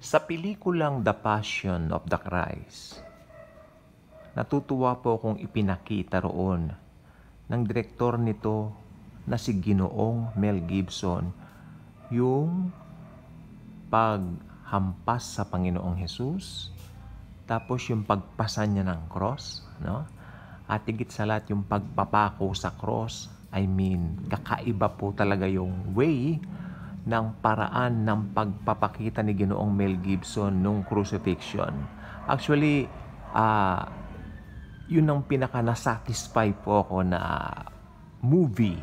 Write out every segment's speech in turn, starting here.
Sa pelikulang The Passion of the Christ, natutuwa po akong ipinakita roon ng direktor nito na si Ginoong Mel Gibson yung paghampas sa Panginoong Hesus, tapos yung pagpasa niya ng cross, no? At higit sa lahat yung pagpapako sa cross. I mean, kakaiba po talaga yung way ng paraan ng pagpapakita ni Ginoong Mel Gibson nung crucifixion. Actually, yun ang pinaka-nasatisfy po ako na movie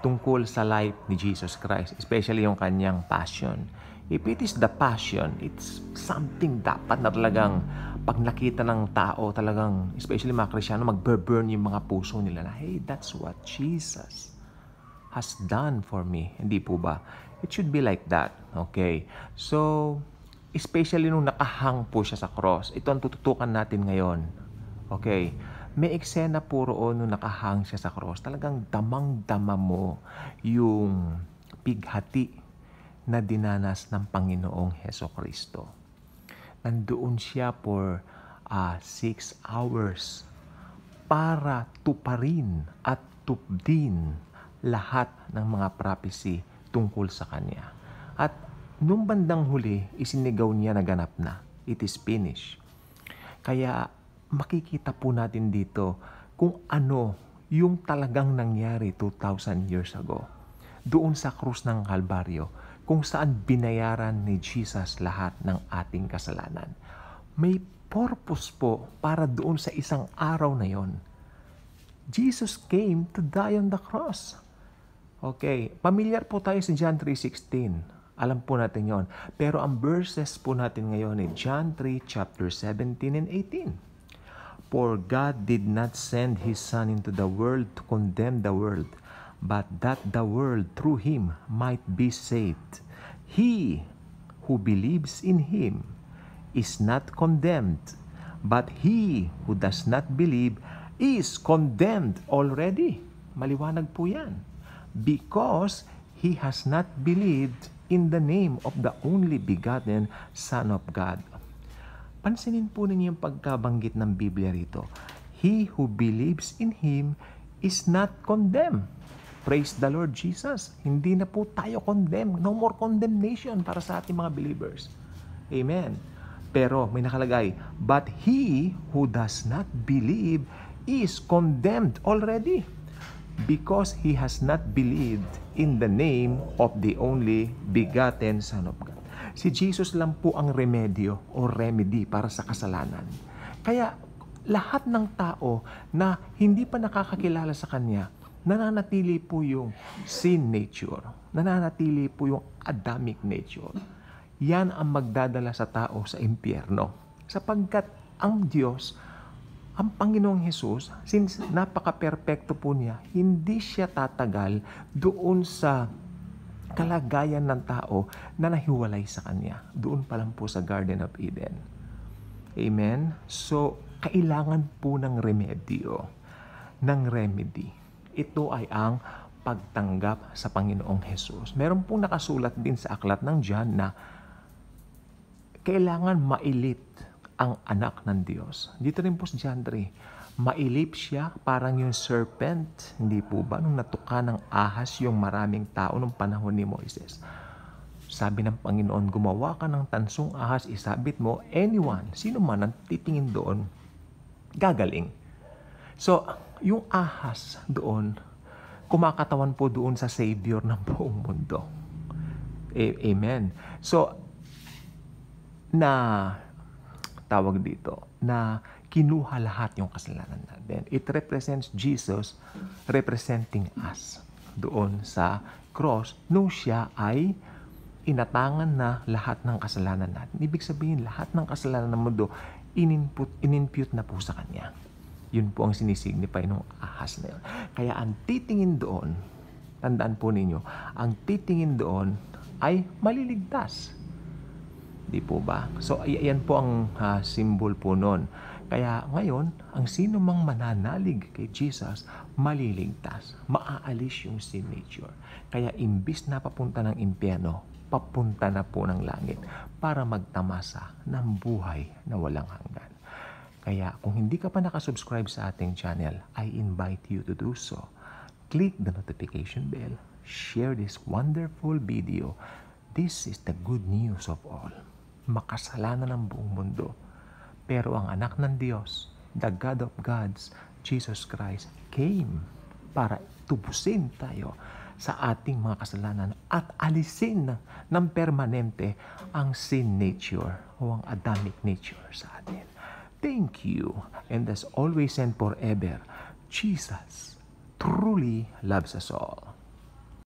tungkol sa life ni Jesus Christ, especially yung kanyang passion. If it is the passion, it's something dapat na talagang pag nakita ng tao, talagang, especially mga Kristyano, magbe-burn yung mga puso nila na, hey, that's what Jesus has done for me. Hindi po ba? It should be like that. Okay? So, especially nung nakahang po siya sa cross, ito ang tututukan natin ngayon. Okay? May eksena po roon nung nakahang siya sa cross. Talagang damang-dama mo yung pighati na dinanas ng Panginoong Hesukristo. Nandoon siya for 6 hours para tuparin at tupdin lahat ng mga prophecy tungkol sa Kanya. At nung bandang huli, isinigaw niya na ganap na. It is finished. Kaya makikita po natin dito kung ano yung talagang nangyari 2,000 years ago. Doon sa krus ng Kalbaryo, kung saan binayaran ni Jesus lahat ng ating kasalanan. May purpose po para doon sa isang araw na yon. Jesus came to die on the cross. Okay, familiar po tayo sa John 3:16. Alam po natin yon. Pero ang verses po natin ngayon ay John 3, chapter 17 and 18. For God did not send His Son into the world to condemn the world, but that the world through Him might be saved. He who believes in Him is not condemned, but he who does not believe is condemned already. Maliwanag po yan. Because he has not believed in the name of the only begotten Son of God. Pansinin po ninyo yung pagkabanggit ng Biblia rito. He who believes in Him is not condemned. Praise the Lord Jesus. Hindi na po tayo condemned. No more condemnation para sa ating mga believers. Amen. Pero may nakalagay, but he who does not believe is condemned already because he has not believed in the name of the only begotten Son of God. Si Jesus lang po ang remedyo o remedy para sa kasalanan. Kaya lahat ng tao na hindi pa nakakakilala sa Kanya, nananatili po yung sin nature, nananatili po yung Adamic nature. Yan ang magdadala sa tao sa impyerno. Sapagkat ang Diyos, ang Panginoong Hesus, since napaka-perpekto po niya, hindi siya tatagal doon sa kalagayan ng tao na nahiwalay sa Kanya. Doon pa lang po sa Garden of Eden. Amen? So, kailangan po ng remedyo, ng remedy. Ito ay ang pagtanggap sa Panginoong Hesus. Meron pong nakasulat din sa aklat ng John na kailangan mailit ang anak ng Diyos. Dito rin po sa John 3, mailip siya parang yung serpent, hindi po ba? Nung natuka ng ahas yung maraming tao nung panahon ni Moises. Sabi ng Panginoon, gumawa ka ng tansong ahas, isabit mo, anyone, sino man ang titingin doon, gagaling. So, yung ahas doon, kumakatawan po doon sa Savior ng buong mundo. Amen. So, tawag dito, na kinuha lahat yung kasalanan natin. It represents Jesus representing us doon sa cross nung siya ay inatangan na lahat ng kasalanan natin. Ibig sabihin, lahat ng kasalanan ng mundo, in-impute na po sa Kanya. Yun po ang sinisignify ng ahas na yun. Kaya ang titingin doon, tandaan po ninyo, ang titingin doon ay maliligtas. Di po ba? So, ayan po ang symbol po nun. Kaya ngayon, ang sino mang mananalig kay Jesus, maliligtas. Maaalis yung sin nature. Kaya imbis na papunta ng impyerno, papunta na po ng langit para magtamasa ng buhay na walang hanggan. Kaya kung hindi ka pa nakasubscribe sa ating channel, I invite you to do so. Click the notification bell. Share this wonderful video. This is the good news of all. Makasalanan ng buong mundo. Pero ang anak ng Diyos, the God of gods, Jesus Christ, came para tubusin tayo sa ating mga kasalanan at alisin ng permanente ang sin nature o ang Adamic nature sa atin. Thank you. And as always and forever, Jesus truly loves us all.